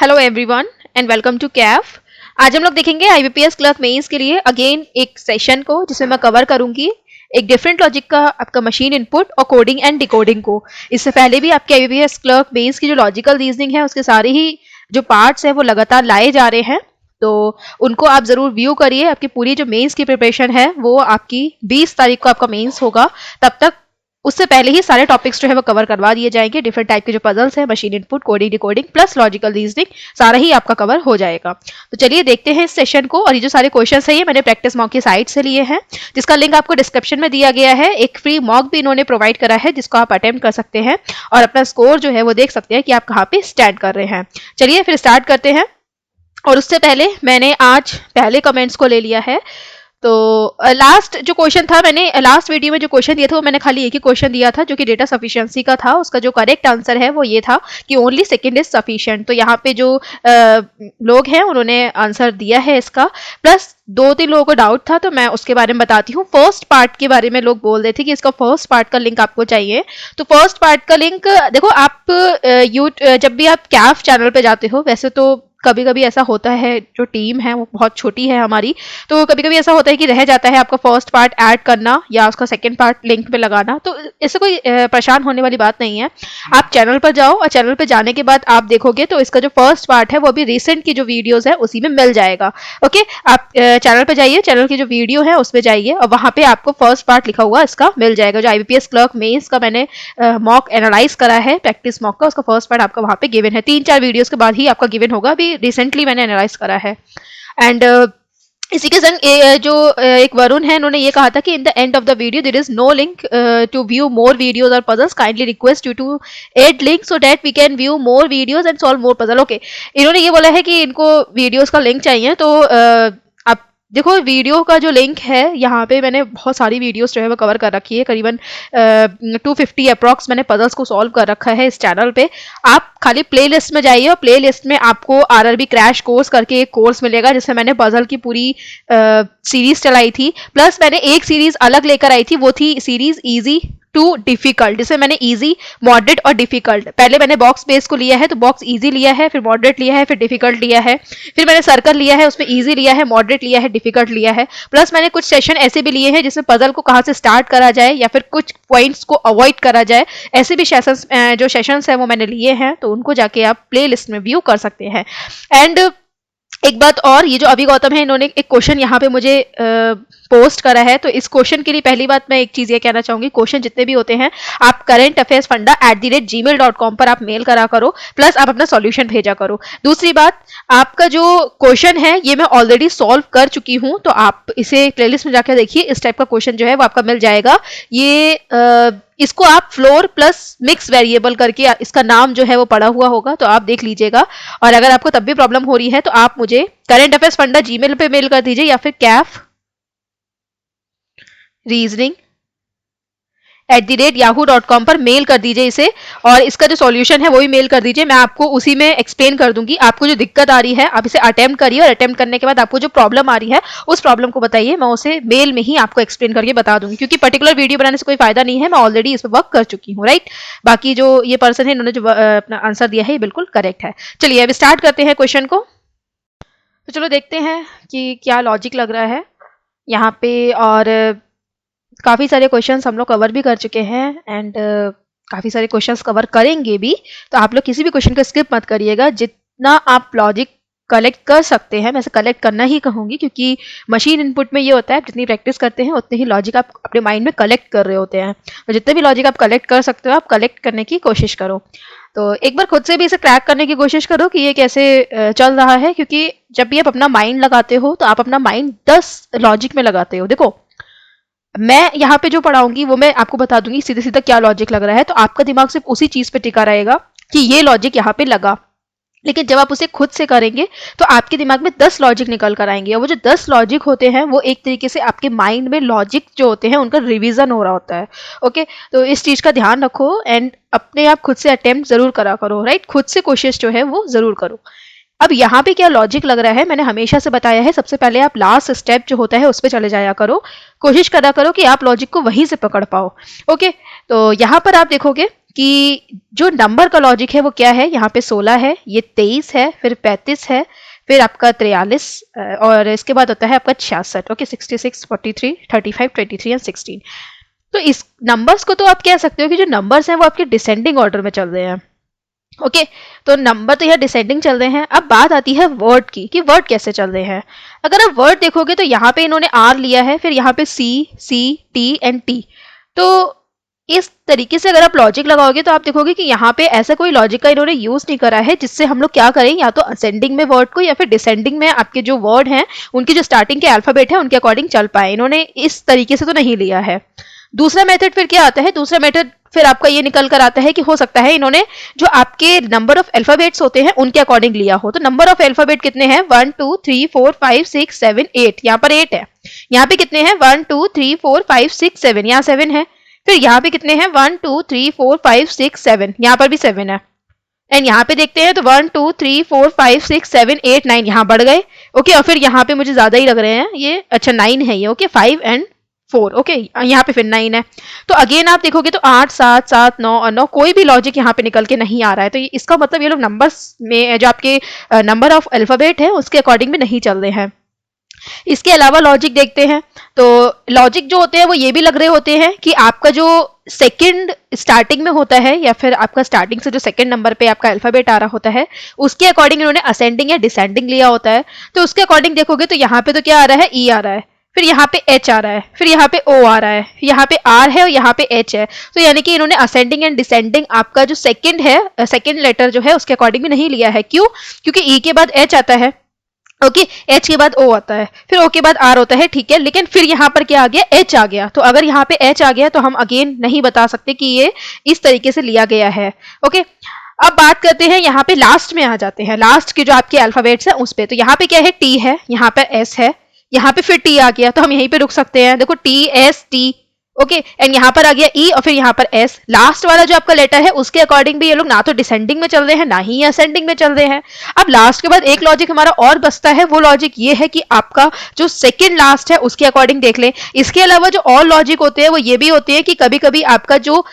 Hello everyone and welcome to Kaif. आज हम लोग देखेंगे आईबीपीएस क्लर्क मेंस के लिए अगेन एक सेशन को जिसमें मैं कवर करूंगी एक डिफरेंट लॉजिक का आपका मशीन इनपुट और कोडिंग एंड डिकोडिंग को। इससे पहले भी आपके आईबीपीएस क्लर्क मेंस की जो लॉजिकल रीजनिंग है उसके सारे ही जो पार्ट्स हैं वो लगातार लाए जा रहे हैं, तो उनको आप जरूर व्यू करिए। आपकी पूरी जो मेंस की प्रिपरेशन है वो आपकी 20 तारीख को आपका मेंस होगा, तब तक उससे पहले ही सारे टॉपिक्स जो है वो कवर करवा दिए जाएंगे। डिफरेंट टाइप के जो पजल्स हैं, machine input, coding, decoding plus logical reasoning, सारा ही आपका कवर हो जाएगा। तो चलिए देखते हैं इस सेशन को। और ये जो सारे क्वेश्चंस हैं ये मैंने प्रैक्टिस मॉक की साइट से लिए हैं, जिसका लिंक आपको डिस्क्रिप्शन में दिया गया है। एक फ्री मॉक भी इन्होंने प्रोवाइड करा है जिसको आप अटेम्प्ट कर सकते हैं और अपना स्कोर जो है वो देख सकते हैं कि आप कहाँ पे स्टैंड कर रहे हैं। चलिए फिर स्टार्ट करते हैं। और उससे पहले मैंने आज पहले कमेंट्स को ले लिया है। तो लास्ट जो क्वेश्चन था, मैंने लास्ट वीडियो में जो क्वेश्चन दिया था वो मैंने खाली एक ही क्वेश्चन दिया था जो कि डेटा सफिशिएंसी का था। उसका जो करेक्ट आंसर है वो ये था कि ओनली सेकंड इज सफिशिएंट। तो यहाँ पे जो लोग हैं उन्होंने आंसर दिया है इसका, प्लस 2-3 लोगों को डाउट था तो मैं उसके बारे में बताती हूँ। फर्स्ट पार्ट के बारे में लोग बोल रहे थे कि इसका फर्स्ट पार्ट का लिंक आपको चाहिए। तो फर्स्ट पार्ट का लिंक देखो, आप जब भी आप कैफ चैनल पे जाते हो, वैसे तो कभी कभी ऐसा होता है, जो टीम है वो बहुत छोटी है हमारी, तो कभी कभी ऐसा होता है कि रह जाता है आपका फर्स्ट पार्ट ऐड करना या उसका सेकंड पार्ट लिंक पे लगाना। तो इससे कोई परेशान होने वाली बात नहीं है। आप चैनल पर जाओ और चैनल पर जाने के बाद आप देखोगे तो इसका जो फर्स्ट पार्ट है वो अभी रिसेंट की जो वीडियोस है उसी में मिल जाएगा। ओके, आप चैनल पर जाइए, चैनल की जो वीडियो है उसमें जाइए और वहां पे आपको फर्स्ट पार्ट लिखा हुआ इसका मिल जाएगा। जो आईबीपीएस क्लर्क मेंस का मैंने मॉक एनालाइज करा है, प्रैक्टिस मॉक का, उसका फर्स्ट पार्ट आपका वहां पे गिवन है। 3-4 वीडियोस के बाद ही आपका गिवन होगा। अभी रिसेंटली मैंने एनालाइज करा है। एंड इसी के संग जो एक वरुण है, उन्होंने ये कहा था कि in the end of the video there is no link to view more videos और puzzles, kindly request you to add link so that we can view more videos and solve more puzzle. Okay, इन्होंने ये बोला है कि इनको videos का link चाहिए। तो आप देखो, वीडियो का जो लिंक है यहाँ पे मैंने बहुत सारी वीडियोस जो है वो कवर कर रखी है, करीबन 250 अप्रॉक्स मैंने पजल्स को सॉल्व कर रखा है इस चैनल पे। आप खाली प्लेलिस्ट में जाइए और प्लेलिस्ट में आपको आरआरबी क्रैश कोर्स करके एक कोर्स मिलेगा जिसमें मैंने पजल की पूरी सीरीज चलाई थी। प्लस मैंने एक सीरीज अलग लेकर आई थी, वो थी सीरीज इजी टू डिफिकल्ट, जिसमें मैंने इजी, मॉडरेट और डिफिकल्ट, पहले मैंने बॉक्स बेस को लिया है तो बॉक्स इजी लिया है, फिर मॉडरेट लिया है, फिर डिफिकल्ट लिया है, फिर मैंने सर्कल लिया है, उसमें इजी लिया है, मॉडरेट लिया है, डिफिकल्ट लिया है। प्लस मैंने कुछ सेशन ऐसे भी लिए हैं जिसमें पजल को कहाँ से स्टार्ट करा जाए या फिर कुछ पॉइंट्स को अवॉइड करा जाए, ऐसे भी सेशंस जो सेशंस हैं वो मैंने लिए हैं। तो उनको जाके आप प्ले लिस्ट में व्यू कर सकते हैं। एंड एक बात और, ये जो अभी गौतम है, इन्होंने एक क्वेश्चन यहाँ पे मुझे पोस्ट करा है। तो इस क्वेश्चन के लिए पहली बात मैं एक चीज ये कहना चाहूंगी, क्वेश्चन जितने भी होते हैं आप currentaffairsfunda@gmail.com पर आप मेल करा करो, प्लस आप अपना सॉल्यूशन भेजा करो। दूसरी बात, आपका जो क्वेश्चन है ये मैं ऑलरेडी सॉल्व कर चुकी हूँ, तो आप इसे प्लेलिस्ट में जाकर देखिए। इस टाइप का क्वेश्चन जो है वो आपका मिल जाएगा। ये इसको आप फ्लोर प्लस मिक्स वेरिएबल करके इसका नाम जो है वो पड़ा हुआ होगा, तो आप देख लीजिएगा। और अगर आपको तब भी प्रॉब्लम हो रही है तो आप मुझे currentaffairsfunda@gmail पे मेल कर दीजिए या फिर cafreasoning@yahoo.com पर मेल कर दीजिए इसे, और इसका जो सॉल्यूशन है वो भी मेल कर दीजिए। मैं आपको उसी में एक्सप्लेन कर दूंगी। आपको जो दिक्कत आ रही है आप इसे अटेम्प्ट करिए और अटेम्प्ट करने के बाद आपको जो प्रॉब्लम आ रही है उस प्रॉब्लम को बताइए, मैं उसे मेल में ही आपको एक्सप्लेन करके बता दूंगी। क्योंकि पर्टिकुलर वीडियो बनाने से कोई फायदा नहीं है, मैं ऑलरेडी इस पर वर्क कर चुकी हूँ, राइट। बाकी जो ये पर्सन है इन्होंने जो अपना आंसर दिया है ये बिल्कुल करेक्ट है। चलिए अब स्टार्ट करते हैं क्वेश्चन को। तो चलो देखते हैं कि क्या लॉजिक लग रहा है यहाँ पे। और काफ़ी सारे क्वेश्चंस हम लोग कवर भी कर चुके हैं एंड काफ़ी सारे क्वेश्चंस कवर करेंगे भी। तो आप लोग किसी भी क्वेश्चन को स्किप मत करिएगा। जितना आप लॉजिक कलेक्ट कर सकते हैं, मैं से कलेक्ट करना ही कहूँगी, क्योंकि मशीन इनपुट में ये होता है जितनी प्रैक्टिस करते हैं उतने ही लॉजिक आप अपने माइंड में कलेक्ट कर रहे होते हैं। तो जितने भी लॉजिक आप कलेक्ट कर सकते हो आप कलेक्ट करने की कोशिश करो। तो एक बार खुद से भी इसे क्रैक करने की कोशिश करो कि ये कैसे चल रहा है, क्योंकि जब भी आप अपना माइंड लगाते हो तो आप अपना माइंड 10 लॉजिक में लगाते हो। देखो, मैं यहाँ पे जो पढ़ाऊंगी वो मैं आपको बता दूंगी सीधे सीधा क्या लॉजिक लग रहा है, तो आपका दिमाग सिर्फ उसी चीज पे टिका रहेगा कि ये लॉजिक यहाँ पे लगा। लेकिन जब आप उसे खुद से करेंगे तो आपके दिमाग में 10 लॉजिक निकल कर आएंगे, और वो जो 10 लॉजिक होते हैं वो एक तरीके से आपके माइंड में लॉजिक जो होते हैं उनका रिवीजन हो रहा होता है। ओके, तो इस चीज का ध्यान रखो एंड अपने आप खुद से अटेम्प्ट जरूर करा करो, राइट। खुद से कोशिश जो है वो जरूर करो। अब यहाँ पे क्या लॉजिक लग रहा है, मैंने हमेशा से बताया है, सबसे पहले आप लास्ट स्टेप जो होता है उस पर चले जाया करो, कोशिश करा करो कि आप लॉजिक को वहीं से पकड़ पाओ। ओके, तो यहाँ पर आप देखोगे कि जो नंबर का लॉजिक है वो क्या है। यहाँ पे 16 है, ये 23 है, फिर 35 है, फिर आपका 43 और इसके बाद होता है आपका 66। Okay, 66, 43, 35, 23 and 16। तो इस नंबर्स को तो आप कह सकते हो कि जो नंबर्स हैं वो आपके डिसेंडिंग ऑर्डर में चल रहे हैं। ओके, तो नंबर तो यहाँ डिसेंडिंग चल रहे हैं। अब बात आती है वर्ड की कि वर्ड कैसे चल रहे हैं। अगर आप वर्ड देखोगे तो यहाँ पे इन्होंने आर लिया है, फिर यहाँ पे सी टी एंड टी। तो इस तरीके से अगर आप लॉजिक लगाओगे तो आप देखोगे कि यहाँ पे ऐसा कोई लॉजिक का इन्होंने यूज नहीं करा है जिससे हम लोग क्या करें, या तो असेंडिंग में वर्ड को या फिर डिसेंडिंग में आपके जो वर्ड हैं उनकी जो स्टार्टिंग के अल्फाबेट है उनके अकॉर्डिंग चल पाए। इन्होंने इस तरीके से तो नहीं लिया है। दूसरा मेथड फिर क्या आता है, दूसरा मेथड फिर आपका ये निकल कर आता है कि हो सकता है इन्होंने जो आपके नंबर ऑफ अल्फाबेट्स होते हैं उनके अकॉर्डिंग लिया हो। तो नंबर ऑफ अल्फाबेट कितने हैं, 1 2 3 4 5 6 7 8। यहाँ पर 8 है। यहाँ पे कितने हैं, 1 2 3 4 5 6 7। यहाँ 7 है। फिर यहाँ पे कितने हैं, 1 2 3 4 5 6 7। यहाँ पर भी 7 है। एंड यहाँ पे देखते हैं तो 1 2 3 4 5 6 7 8 9 यहाँ बढ़ गए। ओके, और फिर यहाँ पे मुझे ज्यादा ही लग रहे हैं ये, अच्छा 9 है ये। Okay, 5 and 4। ओके, यहाँ पे फिर 9 है। तो अगेन आप देखोगे तो 8 7 7 9 और 9 कोई भी लॉजिक यहाँ पे निकल के नहीं आ रहा है। तो इसका मतलब ये लोग नंबर्स में जो आपके नंबर ऑफ अल्फाबेट है उसके अकॉर्डिंग में नहीं चल रहे हैं। इसके अलावा लॉजिक देखते हैं तो लॉजिक जो होते हैं वो ये भी लग रहे होते हैं कि आपका जो सेकंड स्टार्टिंग में होता है या फिर आपका स्टार्टिंग से जो सेकंड नंबर पे आपका अल्फाबेट आ रहा होता है उसके अकॉर्डिंग इन्होंने असेंडिंग या डिसेंडिंग लिया होता है। तो उसके अकॉर्डिंग देखोगे तो यहाँ पे तो क्या आ रहा है, ई आ रहा है, फिर यहाँ पे एच आ रहा है, फिर यहाँ पे ओ आ रहा है, यहाँ पे आर है और यहाँ पे एच है। तो यानी कि इन्होंने असेंडिंग एंड डिसेंडिंग आपका जो सेकंड है, सेकंड लेटर जो है उसके अकॉर्डिंग भी नहीं लिया है। क्यों? क्योंकि ई के बाद एच आता है, ओके, एच के बाद ओ आता है, फिर ओ के बाद आर होता है, ठीक है। लेकिन फिर यहाँ पर क्या आ गया, एच आ गया। तो अगर यहाँ पे एच आ गया तो हम अगेन नहीं बता सकते कि ये इस तरीके से लिया गया है। ओके, अब बात करते हैं यहाँ पे लास्ट में आ जाते हैं, लास्ट के जो आपके अल्फाबेट्स हैं उस पे। तो यहाँ पे क्या है, टी है, यहाँ पर एस है, यहाँ पे फिर टी आ गया तो हम यहीं पे रुक सकते हैं। देखो T S T, okay, and यहाँ पर आ गया ई और फिर यहाँ पर एस। लास्ट वाला जो आपका लेटर है उसके अकॉर्डिंग भी ये लोग ना तो डिसेंडिंग में चल रहे हैं ना ही असेंडिंग में चल रहे हैं। अब लास्ट के बाद एक लॉजिक हमारा और बचता है, वो लॉजिक ये है कि आपका जो सेकंड लास्ट है उसके अकॉर्डिंग देख लें। इसके अलावा जो और लॉजिक होते हैं वो ये भी होते हैं कि कभी कभी आपका जो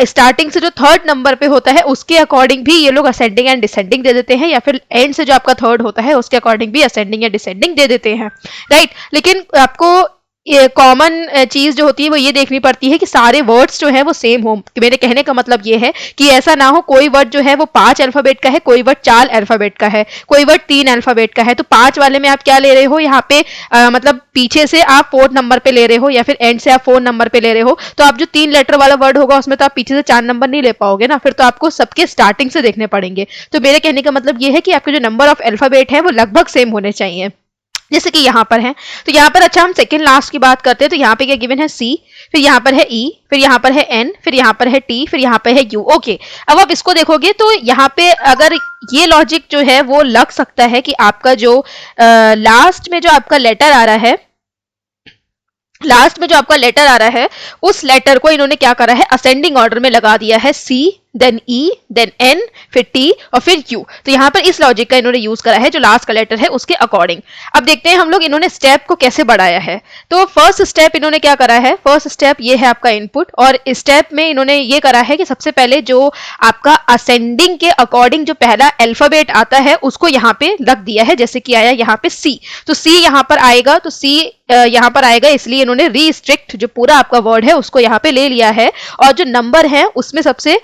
स्टार्टिंग से जो थर्ड नंबर पे होता है उसके अकॉर्डिंग भी ये लोग असेंडिंग एंड डिसेंडिंग दे देते हैं, या फिर एंड से जो आपका थर्ड होता है उसके अकॉर्डिंग भी असेंडिंग या डिसेंडिंग दे देते हैं, राइट। लेकिन आपको ये कॉमन चीज जो होती है वो ये देखनी पड़ती है कि सारे वर्ड्स जो है वो सेम हो। मेरे कहने का मतलब ये है कि ऐसा ना हो कोई वर्ड जो है वो 5 अल्फाबेट का है, कोई वर्ड 4 अल्फाबेट का है, कोई वर्ड 3 अल्फाबेट का है। तो 5 वाले में आप क्या ले रहे हो, यहाँ पे मतलब पीछे से आप 4 नंबर पे ले रहे हो या फिर एंड से आप 4 नंबर पे ले रहे हो। तो आप जो 3 लेटर वाला वर्ड होगा उसमें तो आप पीछे से 4 नंबर नहीं ले पाओगे ना, फिर तो आपको सबके स्टार्टिंग से देखने पड़ेंगे। तो मेरे कहने का मतलब ये है कि आपके जो नंबर ऑफ अल्फाबेट है वो लगभग सेम होने चाहिए, जैसे कि यहाँ पर है। तो यहाँ पर अच्छा हम सेकंड लास्ट की बात करते हैं। तो यहाँ पे क्या गिवन है, सी, फिर यहाँ पर है ई, फिर यहाँ पर है एन, फिर यहाँ पर है टी, फिर यहाँ पे है यू। ओके, अब आप इसको देखोगे तो यहाँ पे अगर ये लॉजिक जो है वो लग सकता है कि आपका जो लास्ट में जो आपका लेटर आ रहा है, लास्ट में जो आपका लेटर आ रहा है उस लेटर को इन्होंने क्या करा है, असेंडिंग ऑर्डर में लगा दिया है। सी, देन ई, देन एन, फिर टी और फिर यू। तो यहाँ पर इस लॉजिक का इन्होंने यूज करा है जो लास्ट का लेटर है उसके अकॉर्डिंग। अब देखते हैं हम लोग इन्होंने स्टेप को कैसे बढ़ाया है। तो फर्स्ट स्टेप इन्होंने क्या करा है, फर्स्ट स्टेप ये है आपका इनपुट, और स्टेप में इन्होंने ये करा है कि सबसे पहले जो आपका असेंडिंग के अकॉर्डिंग जो पहला अल्फाबेट आता है उसको यहाँ पे रख दिया है, जैसे कि आया यहाँ पे सी। तो सी यहाँ पर आएगा, तो सी यहाँ पर आएगा, इसलिए इन्होंने रिस्ट्रिक्ट जो पूरा आपका वर्ड है उसको यहाँ पे ले लिया है। और जो नंबर है उसमें सबसे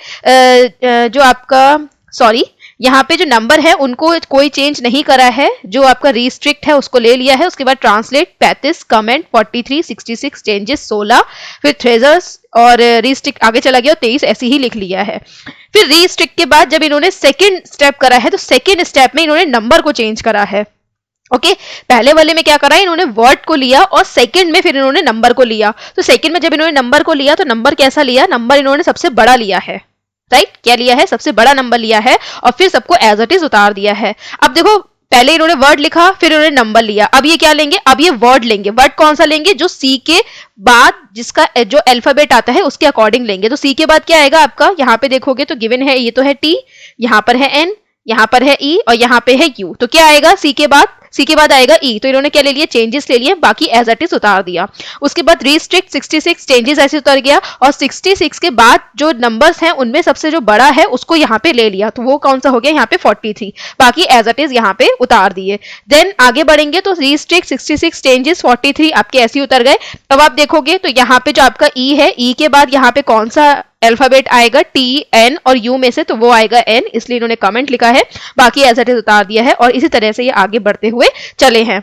जो आपका सॉरी यहाँ पे जो नंबर है उनको कोई चेंज नहीं करा है, जो आपका रिस्ट्रिक्ट है उसको ले लिया है। उसके बाद ट्रांसलेट 35, कमेंट 43, 66, चेंजेस 16, फिर थ्रेजर्स और रिस्ट्रिक्ट आगे चला गया 23 ऐसे ही लिख लिया है। फिर रिस्ट्रिक्ट के बाद जब इन्होंने सेकेंड स्टेप करा है तो सेकेंड स्टेप में इन्होंने नंबर को चेंज करा है। ओके, पहले वाले में क्या करा, इन्होंने वर्ड को लिया और सेकंड में फिर इन्होंने नंबर को लिया। तो सेकंड में जब इन्होंने नंबर को लिया तो नंबर कैसा लिया, नंबर इन्होंने सबसे बड़ा लिया है, राइट। क्या लिया है, सबसे बड़ा नंबर लिया है और फिर सबको एज इट इज उतार दिया है। अब देखो पहले इन्होंने वर्ड लिखा, फिर इन्होंने नंबर लिया, अब ये क्या लेंगे, अब ये वर्ड लेंगे। वर्ड कौन सा लेंगे, जो सी के बाद जिसका जो अल्फाबेट आता है उसके अकॉर्डिंग लेंगे। तो सी के बाद क्या आएगा आपका, यहाँ पे देखोगे तो गिवन है, ये तो है टी, यहाँ पर है एन, यहाँ पर है ई और यहाँ पे है यू। तो क्या आएगा सी के बाद, सी के बाद आएगा ई, तो इन्होंने क्या ले लिया, चेंजेस ले लिए, बाकी एज इट इज उतार दिया। उसके बाद रिस्ट्रिक्ट 66 चेंजेस ऐसे उतर गया, और 66 के बाद जो नंबर्स हैं उनमें सबसे जो बड़ा है उसको यहाँ पे ले लिया, तो वो कौन सा हो गया यहाँ पे 43, बाकी एज इट इज यहाँ पे उतार दिए। देन आगे बढ़ेंगे तो रिस्ट्रिक्ट 66 चेंजेस 43 आपके ऐसे उतर गए। अब आप देखोगे तो यहाँ पे जो आपका ई है, ई के बाद यहाँ पे कौन सा अल्फाबेट आएगा, टी, एन और यू में से, तो वो आएगा एन, इसलिए इन्होंने कमेंट लिखा है, बाकी एज इट इज उतार दिया है। और इसी तरह से ये आगे बढ़ते हुए चले हैं।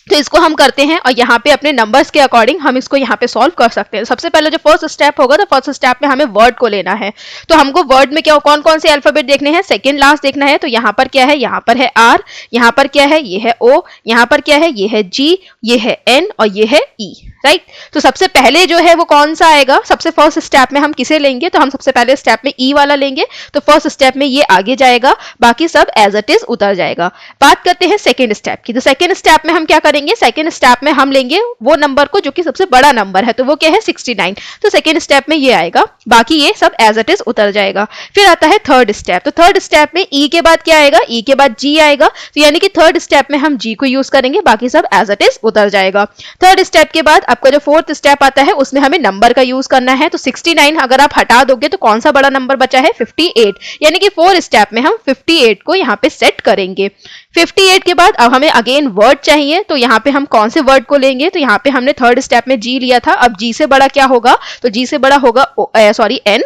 तो इसको हम करते हैं और यहाँ पे अपने नंबर्स के अकॉर्डिंग हम इसको यहाँ पे सॉल्व कर सकते हैं। सबसे पहले जो फर्स्ट स्टेप होगा, तो फर्स्ट स्टेप में हमें वर्ड को लेना है। तो हमको वर्ड में क्या कौन कौन से अल्फाबेट देखने हैं, सेकंड लास्ट देखना है। तो यहाँ पर क्या है, यहाँ पर है आर, यहाँ पर क्या है, ये है ओ, यहाँ पर क्या है, ये है जी, ये है एन और ये है ई, राइट। तो सबसे पहले जो है वो कौन सा आएगा, सबसे फर्स्ट स्टेप में हम किसे लेंगे, तो हम सबसे पहले स्टेप में ई वाला लेंगे। तो फर्स्ट स्टेप में ये आगे जाएगा, बाकी सब एज इट इज उतर जाएगा। बात करते हैं सेकंड स्टेप की। तो सेकंड स्टेप में हम क्या करेंगे, सेकंड स्टेप में हम लेंगे वो नंबर को जो कि सबसे बड़ा नंबर है, तो वो क्या है 69। तो सेकंड स्टेप में ये आएगा, बाकी ये सब एज इट इज उतर जाएगा। फिर आता है थर्ड स्टेप। तो थर्ड स्टेप में ई के बाद क्या आएगा, ई के बाद जी आएगा, तो यानी कि थर्ड स्टेप में हम जी को यूज करेंगे, बाकी सब एज इट इज उतर जाएगा। थर्ड स्टेप के बाद आपका जो फोर्थ स्टेप आता है उसमें हमें नंबर का यूज करना है। तो 69 अगर आप हटा दोगे तो कौन सा बड़ा नंबर बचा है, 58, यानी कि फोर्थ स्टेप में हम 58 को यहाँ पे सेट करेंगे। 58 के बाद अब हमें अगेन वर्ड चाहिए, तो यहाँ पे हम कौन से वर्ड को लेंगे, तो यहाँ पे हमने थर्ड स्टेप में जी लिया था, अब जी से बड़ा क्या होगा, तो जी से बड़ा होगा एन,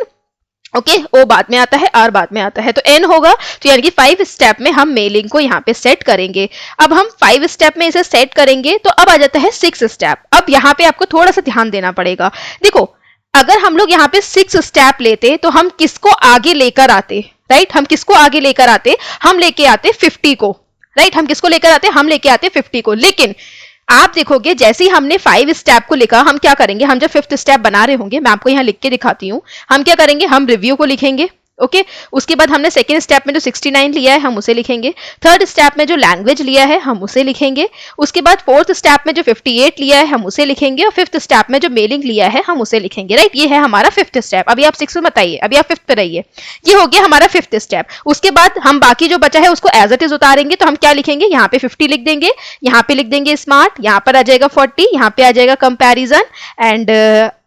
ओके, ओ बाद में आता है, आर बाद में आता है, तो एन होगा। तो यानी कि 5 स्टेप में हम मेलिंग को यहाँ पे सेट करेंगे। अब हम 5 स्टेप में इसे सेट करेंगे, तो अब आ जाता है 6 स्टेप। अब यहाँ पे आपको थोड़ा सा ध्यान देना पड़ेगा। देखो, अगर हम लोग यहाँ पे 6 स्टेप लेते तो हम किसको आगे लेकर आते, राइट, हम किसको आगे लेकर आते, हम लेके आते 50 को, राइट, हम किसको लेकर आते, हम लेके आते 50 को। लेकिन आप देखोगे जैसे ही हमने 5 स्टेप को लिखा, हम क्या करेंगे, हम जब 5th स्टेप बना रहे होंगे, मैं आपको यहाँ लिख के दिखाती हूँ, हम क्या करेंगे, हम रिव्यू को लिखेंगे, ओके। उसके बाद हमने सेकंड स्टेप में जो 69 लिया है हम उसे लिखेंगे, थर्ड स्टेप में जो लैंग्वेज लिया है हम उसे लिखेंगे, उसके बाद फोर्थ स्टेप में जो 58 लिया है हम उसे लिखेंगे, और फिफ्थ स्टेप में जो मेलिंग लिया है हम उसे लिखेंगे, राइट। ये है हमारा 5th स्टेप। अभी आप 6 में बताइए, अभी आप 5th पे रहिए। ये हो गया हमारा 5th स्टेप। उसके बाद हम बाकी जो बचा है उसको एज इट इज उतारेंगे। तो हम क्या लिखेंगे, यहाँ पे 50 लिख देंगे, यहाँ पे लिख देंगे स्मार्ट, यहाँ पर आ जाएगा 40, यहाँ पे आ जाएगा कंपैरिजन, एंड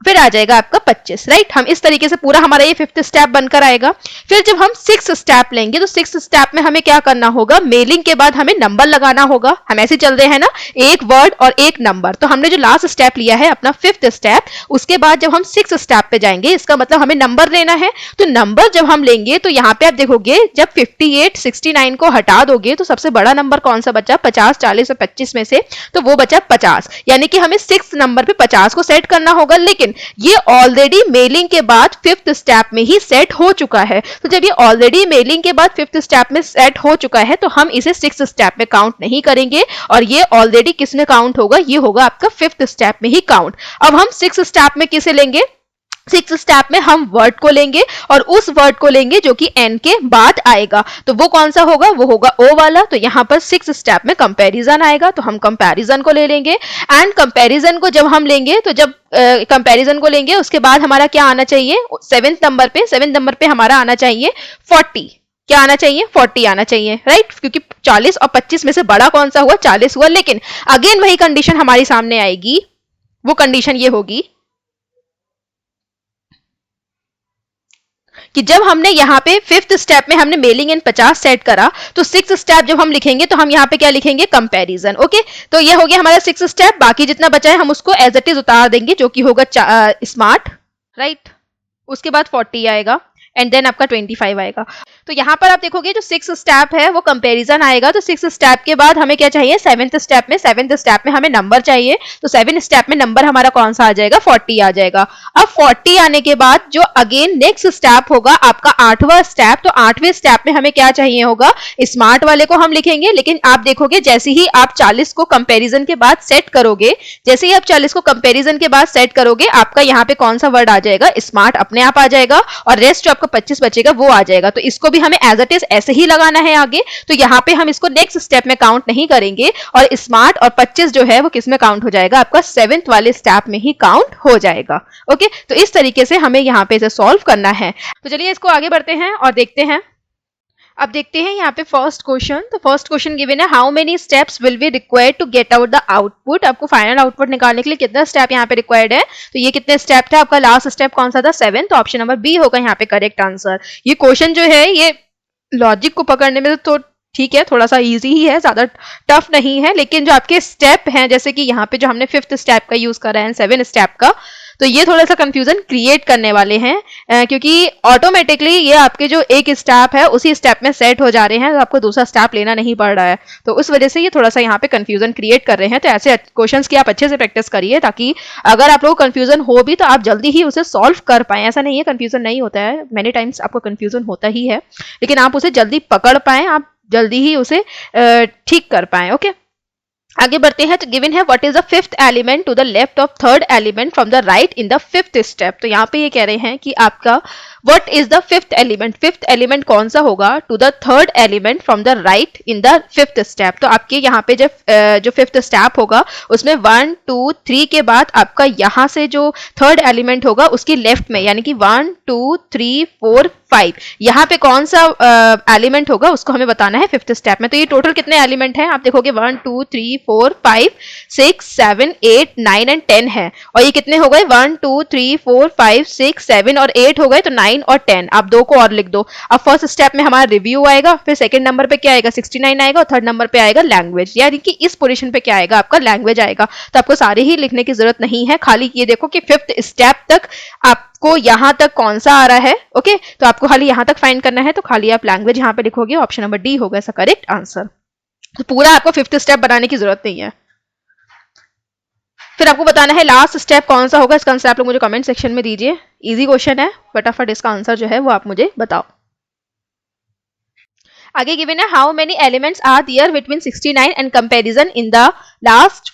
फिर आ जाएगा आपका 25, राइट। हम इस तरीके से पूरा हमारा ये 5th स्टेप बनकर आएगा। फिर जब हम 6 स्टेप लेंगे, तो 6 स्टेप में हमें क्या करना होगा, मेलिंग के बाद हमें नंबर लगाना होगा। हम ऐसे चल रहे हैं ना, एक वर्ड और एक नंबर। तो हमने जो लास्ट स्टेप लिया है अपना 5th स्टेप, उसके बाद जब हम 6 स्टेप पे जाएंगे, इसका मतलब हमें नंबर लेना है। तो नंबर जब हम लेंगे तो यहाँ पे आप देखोगे जब 58 69 को हटा दोगे तो सबसे बड़ा नंबर कौन सा बचा, 50, 40 और 25 में से, तो वो बचा 50, यानी कि हमें 6 नंबर पे 50 को सेट करना होगा। लेकिन ये ऑलरेडी मेलिंग के बाद 5th स्टेप में ही सेट हो चुका है। तो जब ये ऑलरेडी मेलिंग के बाद 5th स्टेप में सेट हो चुका है, तो हम इसे 6th स्टेप में काउंट नहीं करेंगे, और ये ऑलरेडी किस में काउंट होगा, ये होगा आपका 5th स्टेप में ही काउंट। अब हम 6th स्टेप में किसे लेंगे, 6th स्टेप में हम वर्ड को लेंगे, और उस वर्ड को लेंगे जो कि एन के बाद आएगा। तो वो कौन सा होगा, वो होगा ओ वाला। तो यहाँ पर 6th स्टेप में कंपैरिजन आएगा, तो हम कंपैरिजन को ले लेंगे। एंड कंपैरिजन को जब हम लेंगे, तो जब कंपैरिजन को लेंगे उसके बाद हमारा क्या आना चाहिए, 7th नंबर पे हमारा आना चाहिए 40। क्या आना चाहिए, 40 आना चाहिए, राइट, क्योंकि 40 और 25 में से बड़ा कौन सा हुआ, 40 हुआ। लेकिन अगेन वही कंडीशन हमारी सामने आएगी, वो कंडीशन ये होगी कि जब हमने यहाँ पे 5th स्टेप में हमने मेलिंग इन 50 सेट करा, तो 6th स्टेप जब हम लिखेंगे तो हम यहाँ पे क्या लिखेंगे, कंपैरिजन, ओके। तो ये हो गया हमारा 6th स्टेप। बाकी जितना बचा है हम उसको एज इट इज उतार देंगे, जो कि होगा स्मार्ट, राइट। उसके बाद 40 आएगा, एंड देन आपका 25 आएगा। तो यहाँ पर आप देखोगे जो 6th स्टेप है वो कंपैरिजन आएगा। तो 6th स्टेप के बाद हमें क्या चाहिए, 7th स्टेप में हमें नंबर चाहिए। तो 7th स्टेप में नंबर हमारा कौन सा आ जाएगा, 40 आ जाएगा। अब 40 आने के बाद जो अगेन नेक्स्ट स्टेप होगा आपका 8वां स्टेप, तो 8वें स्टेप में हमें क्या चाहिए होगा, स्मार्ट वाले को हम लिखेंगे। लेकिन आप देखोगे जैसे ही आप 40 को कंपैरिजन के बाद सेट करोगे, जैसे ही आप 40 को कंपैरिजन के बाद सेट करोगे, आपका यहाँ पे कौन सा वर्ड आ जाएगा, स्मार्ट अपने आप आ जाएगा, और रेस्ट जो आपका 25 बचेगा वो आ जाएगा। तो इसको भी हमें एज इट इज ऐसे ही लगाना है आगे। तो यहाँ पे हम इसको नेक्स्ट स्टेप में काउंट नहीं करेंगे, और स्मार्ट और 25 जो है वो किस में काउंट हो जाएगा, आपका 7th वाले स्टेप में ही काउंट हो जाएगा, ओके। तो इस तरीके से हमें यहाँ पे इसे सॉल्व करना है। तो चलिए इसको आगे बढ़ते हैं और देखते हैं। अब देखते हैं यहाँ पे फर्स्ट क्वेश्चन। तो फर्स्ट क्वेश्चन गिवन है, how many steps will be required to get out the output. आपको फाइनल आउटपुट निकालने के लिए कितना स्टेप यहाँ पे रिक्वायर्ड है। तो ये कितने स्टेप थे, आपका लास्ट स्टेप कौन सा था, 7। तो ऑप्शन नंबर बी होगा यहाँ पे करेक्ट आंसर। ये क्वेश्चन जो है ये लॉजिक को पकड़ने में तो ठीक है, थोड़ा सा इजी ही है, ज्यादा टफ नहीं है, लेकिन जो आपके स्टेप हैं, जैसे कि यहाँ पे जो हमने 5th स्टेप का यूज करा है 7 स्टेप का, तो ये थोड़ा सा कंफ्यूजन क्रिएट करने वाले हैं, क्योंकि ऑटोमेटिकली ये आपके जो एक स्टेप है उसी स्टेप में सेट हो जा रहे हैं, तो आपको दूसरा स्टेप लेना नहीं पड़ रहा है। तो उस वजह से ये थोड़ा सा यहाँ पे कंफ्यूजन क्रिएट कर रहे हैं। तो ऐसे क्वेश्चंस की आप अच्छे से प्रैक्टिस करिए, ताकि अगर आप लोगों को कंफ्यूजन हो भी तो आप जल्दी ही उसे सॉल्व कर पाए। ऐसा नहीं है कंफ्यूजन नहीं होता है, मेनी टाइम्स आपको कंफ्यूजन होता ही है, लेकिन आप उसे जल्दी पकड़ पाए, आप जल्दी ही उसे ठीक कर पाए। ओके, आगे बढ़ते हैं। तो गिवन है, what is the 5th element to the left of 3rd element from the right in the 5th step. तो यहाँ पे ये कह रहे हैं कि आपका what is the 5th element, 5th element कौन सा होगा to the 3rd element from the right in the 5th step. तो आपके यहाँ पे जो 5th स्टेप होगा उसमें 1 2 3 के बाद आपका यहाँ से जो 3rd एलिमेंट होगा उसकी लेफ्ट में, यानी कि 1 2 3 4 5, यहाँ पे कौन सा एलिमेंट होगा उसको हमें बताना है 5th स्टेप में। तो ये टोटल कितने एलिमेंट हैं, आप देखोगे 1 2 3 4 5 6 7 8 9 एंड 10 है। और ये कितने हो गए, 1 2 3 4 5 6 7 और 8 हो गए, तो 9 और 10। आप दो को और लिख दो। अब फर्स्ट स्टेप में हमारा रिव्यू आएगा, फिर सेकंड नंबर पे क्या आएगा, 69 आएगा, और थर्ड नंबर पे आएगा लैंग्वेज, यानी कि इस पोजीशन पे क्या आएगा, आपका लैंग्वेज आएगा। तो आपको सारे ही लिखने की जरूरत नहीं है, खाली ये देखो कि 5th स्टेप तक आपको यहां तक कौन सा आ रहा है। ओके, तो आपको खाली यहां तक फाइंड करना है, तो खाली आप लैंग्वेज यहां पे लिखोगे, ऑप्शन नंबर डी होगा इसका करेक्ट आंसर। तो पूरा आपको 5th स्टेप बनाने की जरूरत नहीं है। फिर आपको बताना है लास्ट स्टेप कौन सा होगा। इसका आंसर आप लोग मुझे कमेंट सेक्शन में दीजिए, इजी क्वेश्चन है, फटाफट इसका आंसर जो है वो आप मुझे बताओ। आगे गिवन है, how many elements are there between 69 and comparison in the last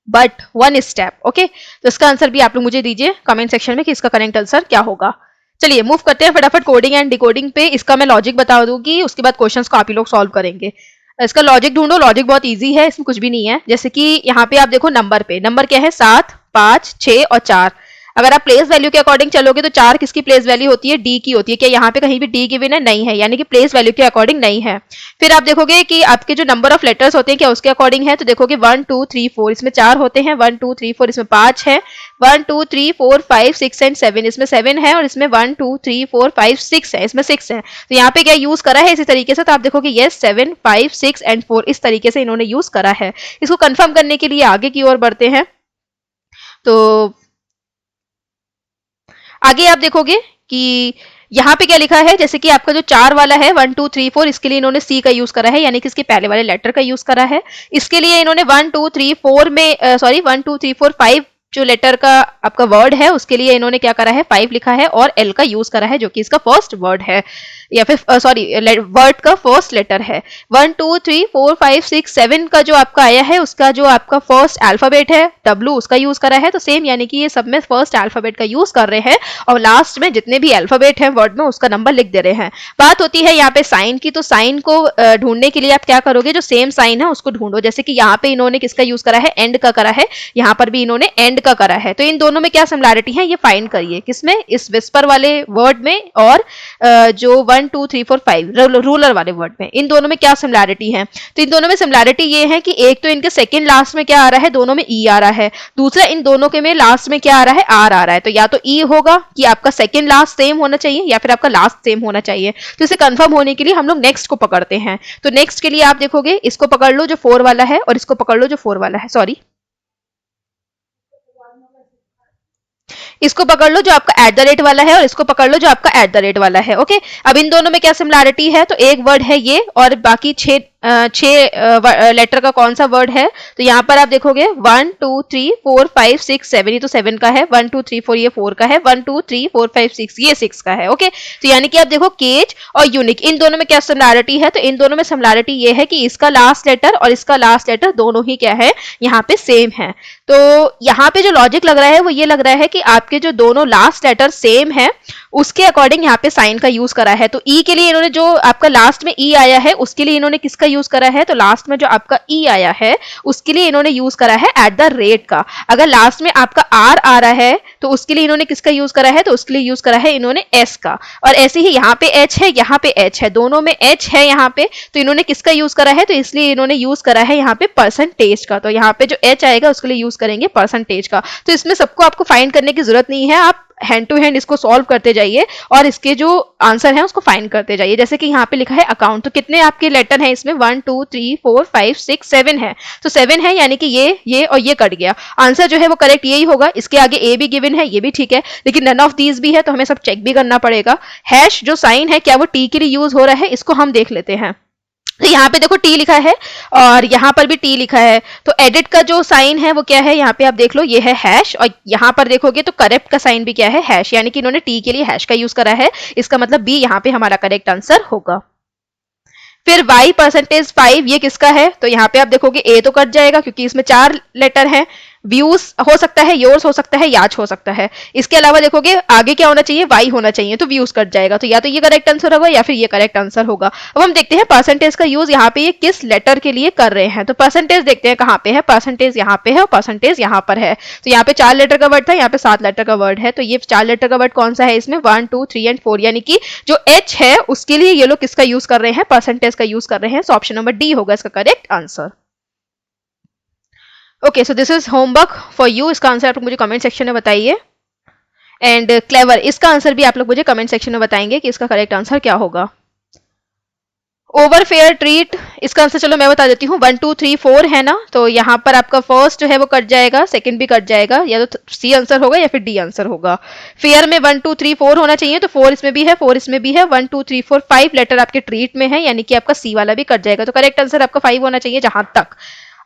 but 1 step. Okay, तो इसका आंसर भी आप लोग मुझे दीजिए कमेंट सेक्शन में कि इसका करेक्ट आंसर क्या होगा। चलिए मूव करते हैं फटाफट कोडिंग एंड डिकोडिंग पे। इसका मैं लॉजिक बता दूंगी, उसके बाद क्वेश्चंस को आप ही लोग सॉल्व करेंगे। इसका लॉजिक ढूंढो, लॉजिक बहुत इजी है, इसमें कुछ भी नहीं है। जैसे कि यहाँ पे आप देखो नंबर पे, नंबर क्या है 7 5 6 और 4। अगर आप प्लेस वैल्यू के अकॉर्डिंग चलोगे तो 4 किसकी प्लेस वैल्यू होती है, डी की होती है। क्या यहाँ पे कहीं भी डी गिवन है, नहीं है, यानी कि प्लेस वैल्यू के अकॉर्डिंग नहीं है। फिर आप देखोगे कि आपके जो नंबर ऑफ लेटर्स होते हैं क्या उसके अकॉर्डिंग है, तो देखोगे 1 2 3 4 इसमें 4 होते हैं, 1 2 3 4 इसमें 5 है, 1 2 3 4 5 6 एंड 7 इसमें 7 है, और इसमें 1 2 3 4 5 6 है, इसमें 6 है। तो यहाँ पे क्या यूज करा है इसी तरीके से, तो आप देखोगे यस 7 5 6 एंड 4 इस तरीके से इन्होंने यूज करा है। इसको कंफर्म करने के लिए आगे की ओर बढ़ते हैं। तो आगे आप देखोगे कि यहाँ पे क्या लिखा है, जैसे कि आपका जो 4 वाला है 1 2 3 4 इसके लिए इन्होंने सी का यूज करा है, यानी कि इसके पहले वाले लेटर का यूज करा है। इसके लिए इन्होंने 1 2 3 4 में 1 2 3 4 5 जो लेटर का आपका वर्ड है उसके लिए इन्होंने क्या करा है 5 लिखा है, और एल का यूज करा है जो कि इसका फर्स्ट वर्ड है, या फिर वर्ड का फर्स्ट लेटर है। 1 2 3 4 5 6 7 का जो आपका आया है उसका जो आपका फर्स्ट अल्फाबेट है डब्ल्यू उसका यूज करा है। तो सेम यानी कि ये सब में फर्स्ट अल्फाबेट का यूज कर रहे हैं, और लास्ट में जितने भी अल्फाबेट है वर्ड में उसका नंबर लिख दे रहे हैं। बात होती है यहाँ पे साइन की, तो साइन को ढूंढने के लिए आप क्या करोगे, जो सेम साइन है उसको ढूंढो। जैसे कि यहाँ पे इन्होंने किसका यूज करा है, एंड का करा है, यहाँ पर भी इन्होंने एंड का करा है। तो इन दोनों में क्या सिमिलैरिटी है ये फाइंड करिए, किसमें, इस विस्पर वाले वर्ड में और जो 1 2 3 4 5 रूलर वाले वर्ड में, इन दोनों में क्या सिमिलैरिटी है। तो इन दोनों में सिमिलैरिटी ये है कि एक तो इनके सेकंड लास्ट में क्या आ रहा है, दोनों में ई आ रहा है, दूसरा इन दोनों के में लास्ट में क्या आ रहा है, आर आ रहा है। तो या तो ई होगा कि आपका सेकंड लास्ट सेम होना चाहिए, या फिर आपका लास्ट सेम होना चाहिए। तो इसे कंफर्म होने के लिए हम लोग नेक्स्ट को पकड़ते हैं। तो नेक्स्ट के लिए आप देखोगे इसको पकड़ लो जो 4 वाला है, और इसको पकड़ लो जो 4 वाला है, सॉरी इसको पकड़ लो जो आपका एट द रेट वाला है, और इसको पकड़ लो जो आपका एट द रेट वाला है। ओके, अब इन दोनों में क्या सिमिलैरिटी है, तो एक वर्ड है ये, और बाकी 6 लेटर का कौन सा वर्ड है। तो यहाँ पर आप देखोगे 1 2 3 4 5 6 7, ये तो 7 का है, 1 2 3 4 ये 4 का है, 1 2 3 4 5 6 ये 6 का है। ओके, तो यानी कि आप देखो केज और यूनिक इन दोनों में क्या सिमिलैरिटी है, तो इन दोनों में सिमिलैरिटी ये है कि इसका लास्ट लेटर और इसका लास्ट लेटर दोनों ही क्या है, यहाँ पे सेम है। तो यहाँ पे जो लॉजिक लग रहा है वो ये लग रहा है कि आपके जो दोनों लास्ट लेटर सेम है उसके अकॉर्डिंग यहाँ पे साइन का यूज करा है। तो ई के लिए इन्होंने जो आपका लास्ट में ई आया है उसके लिए इन्होंने किसका यूज करा है, तो लास्ट में जो आपका ई आया है उसके लिए इन्होंने यूज करा है एट द रेट का। अगर लास्ट में आपका आर आ रहा है तो उसके लिए इन्होंने किसका यूज करा है, तो उसके लिए यूज करा है इन्होंने एस का। और ऐसे ही यहाँ पे एच है, यहाँ पे एच है, दोनों में एच है यहाँ पे, तो इन्होंने किसका यूज करा है, तो इसलिए इन्होंने यूज करा है यहाँ पे परसेंटेज का। तो यहाँ पे जो एच आएगा उसके लिए यूज करेंगे परसेंटेज का। तो इसमें सबको आपको फाइंड करने की जरूरत नहीं है, आप हैंड टू हैंड इसको सॉल्व करते जाइए और इसके जो आंसर है उसको फाइंड करते जाइए। जैसे कि यहाँ पे लिखा है अकाउंट, तो कितने आपके लेटर हैं इसमें, 1 2 3 4 5 6 7 है। तो 7 है यानी कि ये और ये कट गया। आंसर जो है वो करेक्ट यही होगा। इसके आगे ए भी गिवन है, ये भी ठीक है, लेकिन नन ऑफ दीज भी है तो हमें सब चेक भी करना पड़ेगा। हैश जो साइन है क्या वो टी के लिए यूज हो रहा है, इसको हम देख लेते हैं। तो यहाँ पे देखो टी लिखा है और यहाँ पर भी टी लिखा है, तो एडिट का जो साइन है वो क्या है, यहाँ पे आप देख लो ये है हैश, और यहाँ पर देखोगे तो करेक्ट का साइन भी क्या है, हैश, यानी कि इन्होंने टी के लिए हैश का यूज करा है। इसका मतलब बी यहाँ पे हमारा करेक्ट आंसर होगा। फिर y परसेंटेज 5 ये किसका है, तो यहाँ पे आप देखोगे ए तो कट जाएगा क्योंकि इसमें 4 लेटर हैं। व्यूज हो सकता है, योर्स हो सकता है, याच हो सकता है। इसके अलावा देखोगे आगे क्या होना चाहिए, y होना चाहिए, तो व्यूज कट जाएगा। तो या तो ये करेक्ट आंसर होगा या फिर ये करेक्ट आंसर होगा। अब हम देखते हैं परसेंटेज का यूज यहाँ पे ये किस लेटर के लिए कर रहे हैं। तो परसेंटेज देखते हैं कहाँ पे है, परसेंटेज यहाँ पे है और परसेंटेज यहाँ पर है। तो यहाँ पे 4 लेटर का वर्ड था, यहाँ पे 7 लेटर का वर्ड है। तो ये 4 लेटर का वर्ड कौन सा है इसमें, 1 2 3 एंड 4, यानी कि जो h है उसके लिए ये लोग किसका यूज कर रहे हैं, परसेंटेज का यूज कर रहे हैं। सो ऑप्शन नंबर डी होगा इसका correct answer. Okay, so this is homework for you. इसका आंसर आप लोग मुझे कमेंट सेक्शन में बताइए। एंड क्लेवर, इसका आंसर भी आप लोग मुझे कमेंट सेक्शन में बताएंगे कि इसका करेक्ट आंसर क्या होगा। ओवर फेयर ट्रीट, इसका आंसर चलो मैं बता देती हूँ। 1 2 3 4 है ना, तो यहाँ पर आपका फर्स्ट जो है वो कट जाएगा, सेकंड भी कट जाएगा, या तो सी आंसर होगा या फिर डी आंसर होगा। फेयर में 1 2 3 4 होना चाहिए, तो 4 इसमें भी है, 4 इसमें भी है, 1 2 3 4 5 लेटर आपके ट्रीट में है, यानी कि आपका सी वाला भी कट जाएगा। तो करेक्ट आंसर आपका 5 होना चाहिए जहां तक।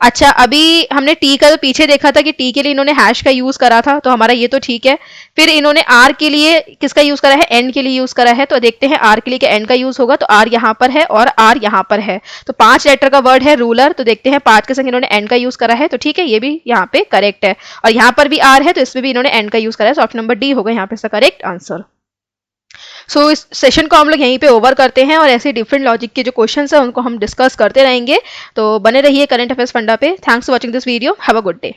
अच्छा, अभी हमने टी का पीछे देखा था कि टी के लिए इन्होंने हैश का यूज करा था, तो हमारा ये तो ठीक है। फिर इन्होंने आर के लिए किसका यूज करा है, एन के लिए यूज करा है। तो देखते हैं आर के लिए क्या एन का यूज होगा, तो आर यहाँ पर है और आर यहाँ पर है। तो 5 लेटर का वर्ड है रूलर, तो देखते हैं 5 के संग इन्होंने एन का यूज करा है, तो ठीक है ये भी यहाँ पे करेक्ट है। और यहाँ पर भी आर है तो इसमें भी इन्होंने एन का यूज करा है। तो ऑप्शन नंबर डी होगा यहाँ पे इसका करेक्ट आंसर। सो इस सेशन को हम लोग यहीं पे ओवर करते हैं और ऐसे डिफरेंट लॉजिक के जो क्वेश्चंस हैं उनको हम डिस्कस करते रहेंगे। तो बने रहिए करंट अफेयर्स फंडा पे। Thanks for watching this video, have a good day.